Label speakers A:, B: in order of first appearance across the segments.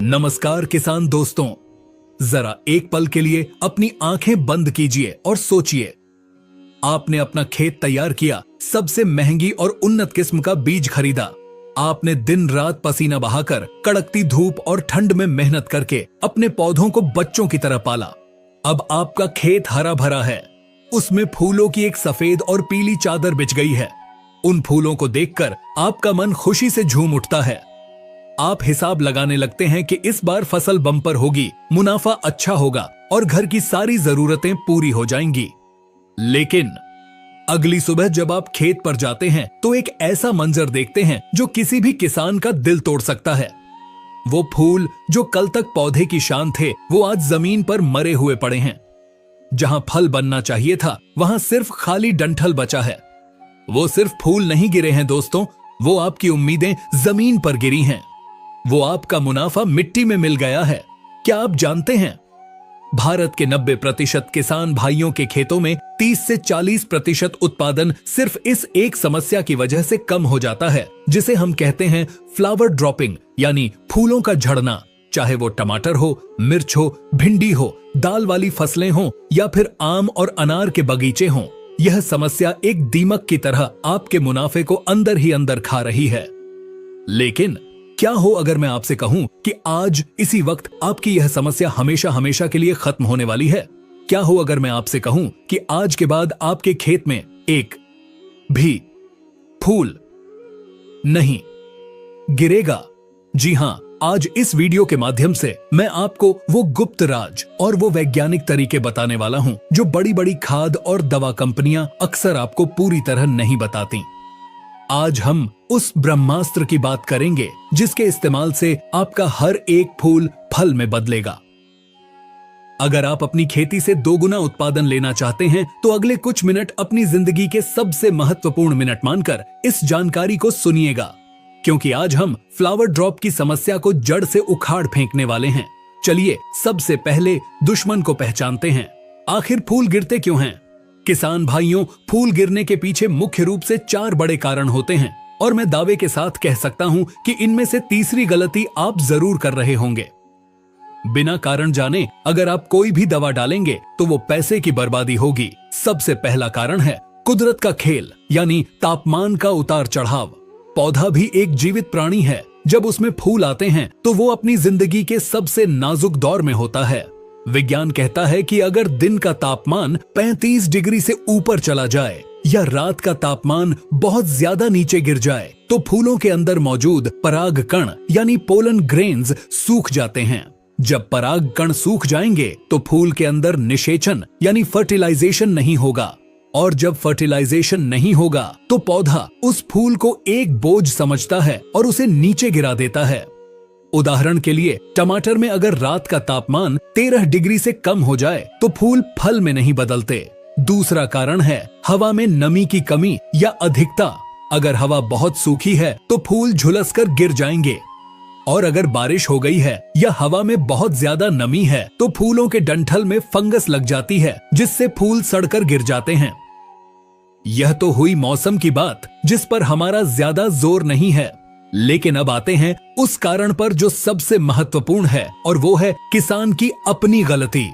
A: नमस्कार किसान दोस्तों, जरा एक पल के लिए अपनी आंखें बंद कीजिए और सोचिए। आपने अपना खेत तैयार किया, सबसे महंगी और उन्नत किस्म का बीज खरीदा। आपने दिन रात पसीना बहाकर, कड़कती धूप और ठंड में मेहनत करके अपने पौधों को बच्चों की तरह पाला। अब आपका खेत हरा भरा है, उसमें फूलों की एक सफेद और पीली चादर बिछ गई है। उन फूलों को देखकर आपका मन खुशी से झूम उठता है। आप हिसाब लगाने लगते हैं कि इस बार फसल बम्पर होगी, मुनाफा अच्छा होगा और घर की सारी जरूरतें पूरी हो जाएंगी। लेकिन अगली सुबह जब आप खेत पर जाते हैं तो एक ऐसा मंजर देखते हैं जो किसी भी किसान का दिल तोड़ सकता है। वो फूल जो कल तक पौधे की शान थे, वो आज जमीन पर मरे हुए पड़े हैं। जहां फल बनना चाहिए था, वहां सिर्फ खाली डंठल बचा है। वो सिर्फ फूल नहीं गिरे हैं दोस्तों, वो आपकी उम्मीदें जमीन पर गिरी हैं। वो आपका मुनाफा मिट्टी में मिल गया है। क्या आप जानते हैं, भारत के 90% किसान भाइयों के खेतों में 30 से 40% उत्पादन सिर्फ इस एक समस्या की वजह से कम हो जाता है, जिसे हम कहते हैं फ्लावर ड्रॉपिंग, यानी फूलों का झड़ना। चाहे वो टमाटर हो, मिर्च हो, भिंडी हो, दाल वाली फसलें हो या फिर आम और अनार के बगीचे हों, यह समस्या एक दीमक की तरह आपके मुनाफे को अंदर ही अंदर खा रही है। लेकिन क्या हो अगर मैं आपसे कहूं कि आज इसी वक्त आपकी यह समस्या हमेशा हमेशा के लिए खत्म होने वाली है? क्या हो अगर मैं आपसे कहूं कि आज के बाद आपके खेत में एक भी फूल नहीं गिरेगा? जी हां, आज इस वीडियो के माध्यम से मैं आपको वो गुप्त राज और वो वैज्ञानिक तरीके बताने वाला हूं जो बड़ी बड़ी खाद और दवा कंपनियां अक्सर आपको पूरी तरह नहीं बताती। आज हम उस ब्रह्मास्त्र की बात करेंगे जिसके इस्तेमाल से आपका हर एक फूल फल में बदलेगा। अगर आप अपनी खेती से 2 गुना उत्पादन लेना चाहते हैं तो अगले कुछ मिनट अपनी जिंदगी के सबसे महत्वपूर्ण मिनट मानकर इस जानकारी को सुनिएगा, क्योंकि आज हम फ्लावर ड्रॉप की समस्या को जड़ से उखाड़ फेंकने वाले हैं। चलिए सबसे पहले दुश्मन को पहचानते हैं। आखिर फूल गिरते क्यों हैं? किसान भाइयों, फूल गिरने के पीछे मुख्य रूप से 4 बड़े कारण होते हैं और मैं दावे के साथ कह सकता हूं कि इनमें से तीसरी गलती आप जरूर कर रहे होंगे। बिना कारण जाने अगर आप कोई भी दवा डालेंगे तो वो पैसे की बर्बादी होगी। सबसे पहला कारण है कुदरत का खेल, यानी तापमान का उतार चढ़ाव। पौधा भी एक जीवित प्राणी है। जब उसमें फूल आते हैं तो वो अपनी जिंदगी के सबसे नाजुक दौर में होता है। विज्ञान कहता है कि अगर दिन का तापमान 35 डिग्री से ऊपर चला जाए या रात का तापमान बहुत ज्यादा नीचे गिर जाए तो फूलों के अंदर मौजूद पराग कण यानी पोलन ग्रेन्स सूख जाते हैं। जब पराग कण सूख जाएंगे तो फूल के अंदर निषेचन यानी फर्टिलाइजेशन नहीं होगा, और जब फर्टिलाइजेशन नहीं होगा तो पौधा उस फूल को एक बोझ समझता है और उसे नीचे गिरा देता है। उदाहरण के लिए टमाटर में अगर रात का तापमान 13 डिग्री से कम हो जाए तो फूल फल में नहीं बदलते। दूसरा कारण है हवा में नमी की कमी या अधिकता। अगर हवा बहुत सूखी है तो फूल झुलसकर गिर जाएंगे, और अगर बारिश हो गई है या हवा में बहुत ज्यादा नमी है तो फूलों के डंठल में फंगस लग जाती है, जिससे फूल सड़कर गिर जाते हैं। यह तो हुई मौसम की बात, जिस पर हमारा ज्यादा जोर नहीं है। लेकिन अब आते हैं उस कारण पर जो सबसे महत्वपूर्ण है, और वो है किसान की अपनी गलती।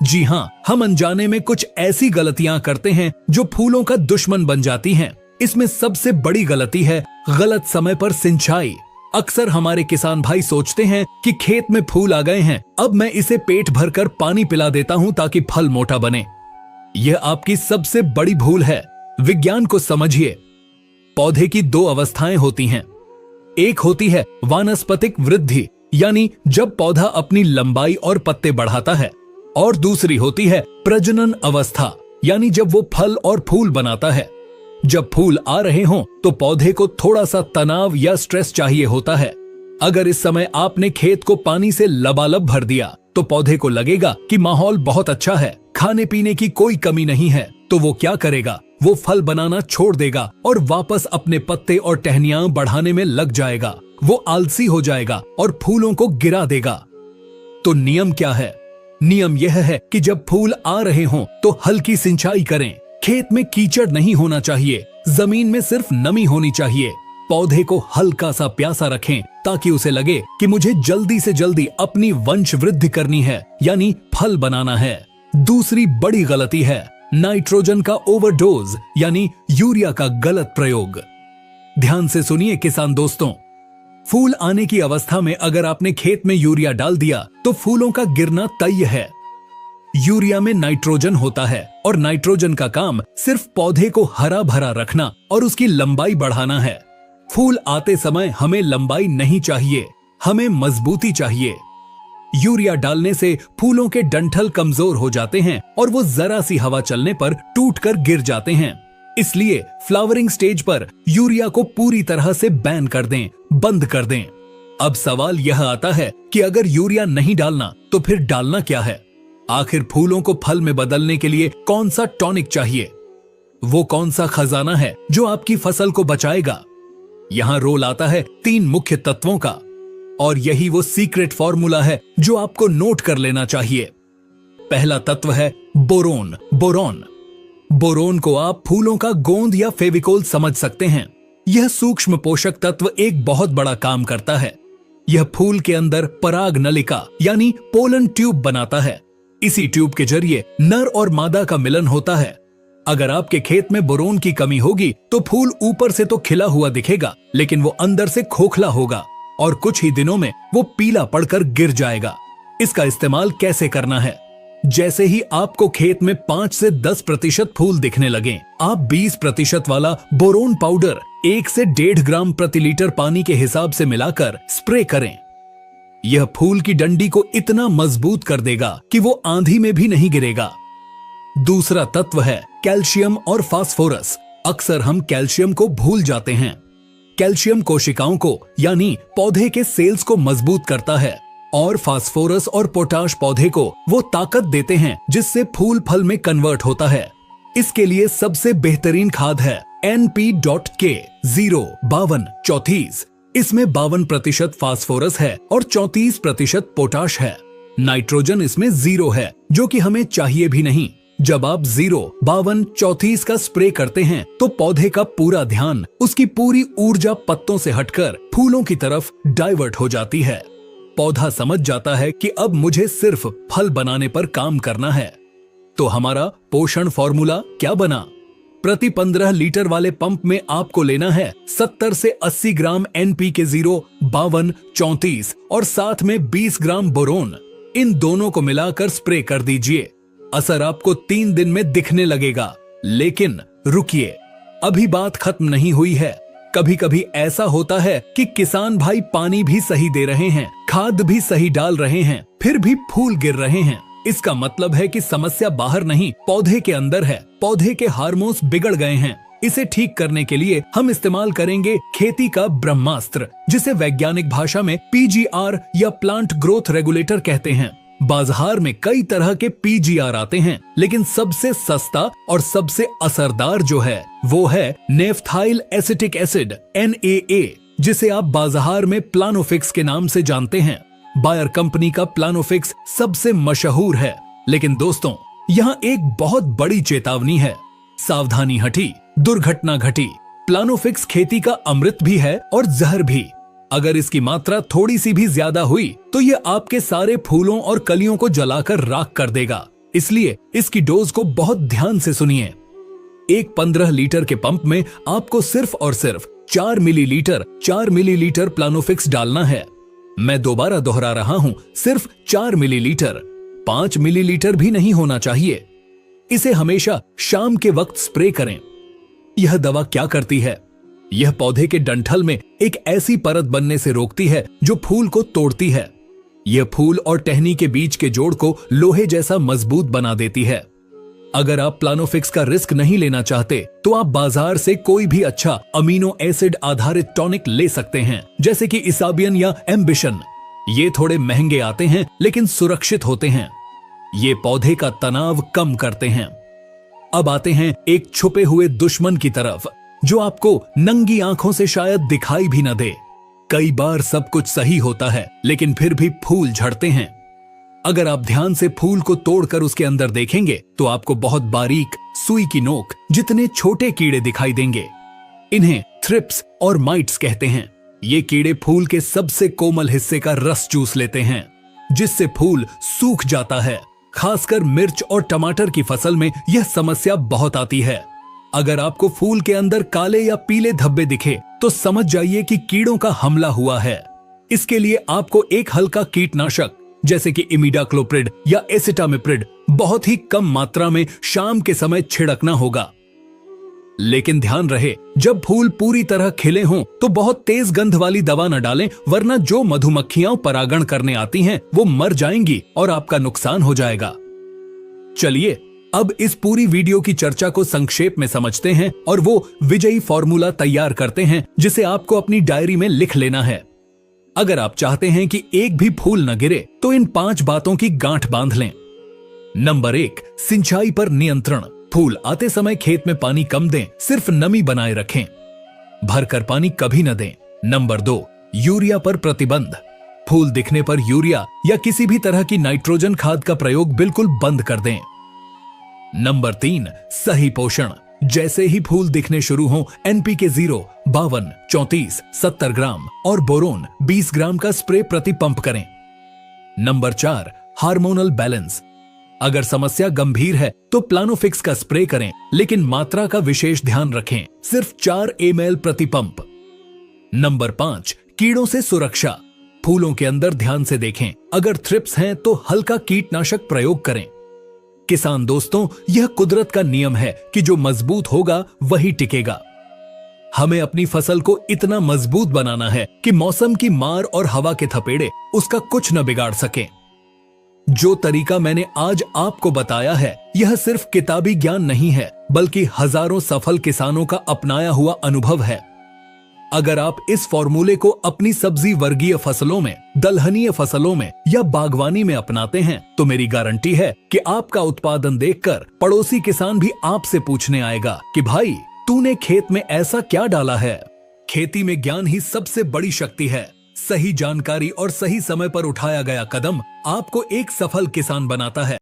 A: जी हां, हम अनजाने में कुछ ऐसी गलतियां करते हैं जो फूलों का दुश्मन बन जाती हैं। इसमें सबसे बड़ी गलती है गलत समय पर सिंचाई। अक्सर हमारे किसान भाई सोचते हैं कि खेत में फूल आ गए हैं, अब मैं इसे पेट भरकर पानी पिला देता हूं ताकि फल मोटा बने। यह आपकी सबसे बड़ी भूल है। विज्ञान को समझिए। पौधे की 2 अवस्थाएं होती हैं। एक होती है वानस्पतिक वृद्धि, यानी जब पौधा अपनी लंबाई और पत्ते बढ़ाता है, और दूसरी होती है प्रजनन अवस्था, यानी जब वो फल और फूल बनाता है। जब फूल आ रहे हों तो पौधे को थोड़ा सा तनाव या स्ट्रेस चाहिए होता है। अगर इस समय आपने खेत को पानी से लबालब भर दिया तो पौधे को लगेगा कि माहौल बहुत अच्छा है, खाने पीने की कोई कमी नहीं है। तो वो क्या करेगा? वो फल बनाना छोड़ देगा और वापस अपने पत्ते और टहनियां बढ़ाने में लग जाएगा। वो आलसी हो जाएगा और फूलों को गिरा देगा। तो नियम क्या है? नियम यह है कि जब फूल आ रहे हों तो हल्की सिंचाई करें। खेत में कीचड़ नहीं होना चाहिए, जमीन में सिर्फ नमी होनी चाहिए। पौधे को हल्का सा प्यासा रखें ताकि उसे लगे कि मुझे जल्दी से जल्दी अपनी वंश वृद्धि करनी है, यानी फल बनाना है। दूसरी बड़ी गलती है नाइट्रोजन का ओवरडोज, यानी यूरिया का गलत प्रयोग। ध्यान से सुनिए किसान दोस्तों, फूल आने की अवस्था में अगर आपने खेत में यूरिया डाल दिया तो फूलों का गिरना तय है। यूरिया में नाइट्रोजन होता है और नाइट्रोजन का काम सिर्फ पौधे को हरा भरा रखना और उसकी लंबाई बढ़ाना है। फूल आते समय हमें लंबाई नहीं चाहिए, हमें मजबूती चाहिए। यूरिया डालने से फूलों के डंठल कमजोर हो जाते हैं और वो जरा सी हवा चलने पर टूटकर गिर जाते हैं। इसलिए फ्लावरिंग स्टेज पर यूरिया को पूरी तरह से बैन कर दें, बंद कर दें। अब सवाल यह आता है कि अगर यूरिया नहीं डालना तो फिर डालना क्या है? आखिर फूलों को फल में बदलने के लिए कौन सा टॉनिक चाहिए? वो कौन सा खजाना है जो आपकी फसल को बचाएगा? यहां रोल आता है 3 मुख्य तत्वों का, और यही वो सीक्रेट फॉर्मूला है जो आपको नोट कर लेना चाहिए। पहला तत्व है बोरोन। बोरोन को आप फूलों का गोंद या फेविकोल समझ सकते हैं। यह सूक्ष्म पोषक तत्व एक बहुत बड़ा काम करता है। यह फूल के अंदर पराग नलिका यानी पोलन ट्यूब बनाता है। इसी ट्यूब के जरिए नर और मादा का मिलन होता है। अगर आपके खेत में बोरोन की कमी होगी तो फूल ऊपर से तो खिला हुआ दिखेगा, लेकिन वो अंदर से खोखला होगा और कुछ ही दिनों में वो पीला पड़कर गिर जाएगा। इसका इस्तेमाल कैसे करना है? जैसे ही आपको खेत में 5 से 10% फूल दिखने लगे, आप 20% वाला बोरोन पाउडर 1 से 1.5 ग्राम प्रति लीटर पानी के हिसाब से मिलाकर स्प्रे करें। यह फूल की डंडी को इतना मजबूत कर देगा कि वो आंधी में भी नहीं गिरेगा। दूसरा तत्व है कैल्शियम और फास्फोरस। अक्सर हम कैल्शियम को भूल जाते हैं। कैल्शियम कोशिकाओं को यानी पौधे के सेल्स को मजबूत करता है और फास्फोरस और पोटाश पौधे को वो ताकत देते हैं जिससे फूल फल में कन्वर्ट होता है। इसके लिए सबसे बेहतरीन खाद है NP.K 05234। इसमें 52% फास्फोरस है और 34% पोटाश है। नाइट्रोजन इसमें 0 है, जो कि हमें चाहिए भी नहीं। जब आप 05234 का स्प्रे करते हैं तो पौधे का पूरा ध्यान, उसकी पूरी ऊर्जा पत्तों से हटकर फूलों की तरफ डाइवर्ट हो जाती है। पौधा समझ जाता है कि अब मुझे सिर्फ फल बनाने पर काम करना है। तो हमारा पोषण फॉर्मूला क्या बना? प्रति 15 लीटर वाले पंप में आपको लेना है 70 से 80 ग्राम NPK 05234 और साथ में 20 ग्राम बोरोन। इन दोनों को मिलाकर स्प्रे कर दीजिए। असर आपको 3 दिन में दिखने लगेगा। लेकिन रुकिए, अभी बात खत्म नहीं हुई है। कभी कभी ऐसा होता है कि किसान भाई पानी भी सही दे रहे हैं, खाद भी सही डाल रहे हैं, फिर भी फूल गिर रहे हैं। इसका मतलब है कि समस्या बाहर नहीं, पौधे के अंदर है। पौधे के हार्मोन्स बिगड़ गए हैं। इसे ठीक करने के लिए हम इस्तेमाल करेंगे खेती का ब्रह्मास्त्र, जिसे वैज्ञानिक भाषा में PGR या प्लांट ग्रोथ रेगुलेटर कहते हैं। बाजार में कई तरह के PGR आते हैं, लेकिन सबसे सस्ता और सबसे असरदार जो है वो है नेफ्थाइल एसिटिक एसिड NAA, जिसे आप बाजार में प्लानोफिक्स के नाम से जानते हैं। बायर कंपनी का प्लानोफिक्स सबसे मशहूर है। लेकिन दोस्तों, यहाँ एक बहुत बड़ी चेतावनी है। सावधानी हटी, दुर्घटना घटी। प्लानोफिक्स खेती का अमृत भी है और जहर भी। अगर इसकी मात्रा थोड़ी सी भी ज्यादा हुई तो ये आपके सारे फूलों और कलियों को जलाकर राख कर देगा। इसलिए इसकी डोज को बहुत ध्यान से सुनिए। एक 15 लीटर के पंप में आपको सिर्फ और सिर्फ 4 मिलीलीटर प्लानोफिक्स डालना है। मैं दोबारा दोहरा रहा हूं, सिर्फ 4 मिलीलीटर, 5 मिलीलीटर भी नहीं होना चाहिए। इसे हमेशा शाम के वक्त स्प्रे करें। यह दवा क्या करती है? यह पौधे के डंठल में एक ऐसी परत बनने से रोकती है जो फूल को तोड़ती है। यह फूल और टहनी के बीच के जोड़ को लोहे जैसा मजबूत बना देती है। अगर आप प्लानोफिक्स का रिस्क नहीं लेना चाहते तो आप बाजार से कोई भी अच्छा अमीनो एसिड आधारित टॉनिक ले सकते हैं, जैसे कि इसाबियन या एम्बिशन। ये थोड़े महंगे आते हैं लेकिन सुरक्षित होते हैं। ये पौधे का तनाव कम करते हैं। अब आते हैं एक छुपे हुए दुश्मन की तरफ, जो आपको नंगी आंखों से शायद दिखाई भी न दे। कई बार सब कुछ सही होता है लेकिन फिर भी फूल झड़ते हैं। अगर आप ध्यान से फूल को तोड़कर उसके अंदर देखेंगे तो आपको बहुत बारीक सुई की नोक जितने छोटे कीड़े दिखाई देंगे। इन्हें थ्रिप्स और माइट्स कहते हैं। ये कीड़े फूल के सबसे कोमल हिस्से का रस चूस लेते हैं, जिससे फूल सूख जाता है। खासकर मिर्च और टमाटर की फसल में यह समस्या बहुत आती है। अगर आपको फूल के अंदर काले या पीले धब्बे दिखे तो समझ जाइए कि कीड़ों का हमला हुआ है। इसके लिए आपको एक हल्का कीटनाशक जैसे कि इमिडाक्लोप्रिड या एसिटामिप्रिड बहुत ही कम मात्रा में शाम के समय छिड़कना होगा। लेकिन ध्यान रहे, जब फूल पूरी तरह खिले हों तो बहुत तेज गंध वाली दवा न डालें, वरना जो मधुमक्खियां परागण करने आती हैं वो मर जाएंगी और आपका नुकसान हो जाएगा। चलिए अब इस पूरी वीडियो की चर्चा को संक्षेप में समझते हैं और वो विजयी फॉर्मूला तैयार करते हैं जिसे आपको अपनी डायरी में लिख लेना है। अगर आप चाहते हैं कि एक भी फूल न गिरे तो इन 5 बातों की गांठ बांध लें। नंबर 1, सिंचाई पर नियंत्रण। फूल आते समय खेत में पानी कम दें, सिर्फ नमी बनाए रखें, भरकर पानी कभी न दें। नंबर 2, यूरिया पर प्रतिबंध। फूल दिखने पर यूरिया या किसी भी तरह की नाइट्रोजन खाद का प्रयोग बिल्कुल बंद कर दें। नंबर 3, सही पोषण। जैसे ही फूल दिखने शुरू हों, NPK 0, 52, 34, 70 ग्राम और बोरोन 20 ग्राम का स्प्रे प्रति पंप करें। Number 4, hormonal balance. अगर समस्या गंभीर है तो प्लानोफिक्स का स्प्रे करें, लेकिन मात्रा का विशेष ध्यान रखें, सिर्फ 4 ml प्रति पंप। नंबर 5, कीड़ों से सुरक्षा। फूलों के अंदर ध्यान से देखें, अगर थ्रिप्स हैं तो हल्का कीटनाशक प्रयोग करें। किसान दोस्तों, यह कुदरत का नियम है कि जो मजबूत होगा वही टिकेगा। हमें अपनी फसल को इतना मजबूत बनाना है कि मौसम की मार और हवा के थपेड़े उसका कुछ न बिगाड़ सके। जो तरीका मैंने आज आपको बताया है, यह सिर्फ किताबी ज्ञान नहीं है, बल्कि हजारों सफल किसानों का अपनाया हुआ अनुभव है। अगर आप इस फॉर्मूले को अपनी सब्जी वर्गीय फसलों में, दलहनीय फसलों में या बागवानी में अपनाते हैं तो मेरी गारंटी है कि आपका उत्पादन देखकर पड़ोसी किसान भी आपसे पूछने आएगा कि भाई तूने खेत में ऐसा क्या डाला है। खेती में ज्ञान ही सबसे बड़ी शक्ति है। सही जानकारी और सही समय पर उठाया गया कदम आपको एक सफल किसान बनाता है।